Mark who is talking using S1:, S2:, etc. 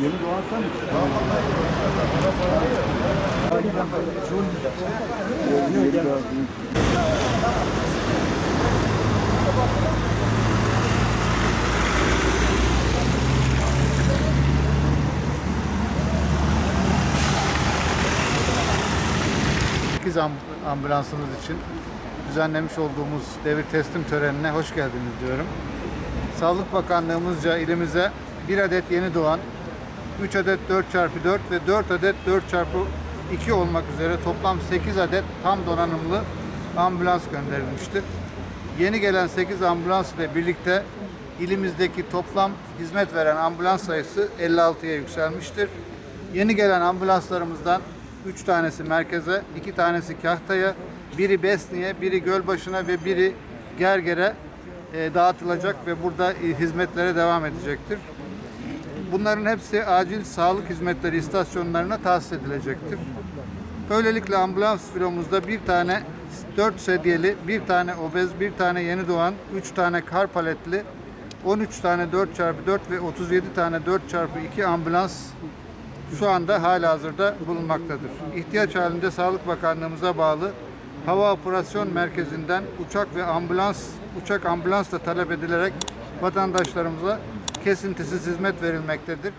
S1: Yeni doğarsan mı?
S2: Ambulansımız için düzenlemiş olduğumuz devir teslim törenine hoş geldiniz diyorum. Sağlık Bakanlığımızca ilimize 1 adet yeni doğan, 3 adet 4x4 ve 4 adet 4x2 olmak üzere toplam 8 adet tam donanımlı ambulans gönderilmiştir. Yeni gelen 8 ambulans ile birlikte ilimizdeki toplam hizmet veren ambulans sayısı 56'ya yükselmiştir. Yeni gelen ambulanslarımızdan 3 tanesi merkeze, 2 tanesi Kahta'ya, biri Besni'ye, biri Gölbaşı'na ve biri Gerger'e dağıtılacak ve burada hizmetlere devam edecektir. Bunların hepsi acil sağlık hizmetleri istasyonlarına tahsis edilecektir. Böylelikle ambulans filomuzda bir tane 4 sedyeli, bir tane obez, bir tane yeni doğan, 3 tane kar paletli, 13 tane 4x4 ve 37 tane 4x2 ambulans şu anda halihazırda bulunmaktadır. İhtiyaç halinde Sağlık Bakanlığımıza bağlı Hava Operasyon Merkezi'nden uçak ambulansla talep edilerek vatandaşlarımıza kesintisiz hizmet verilmektedir.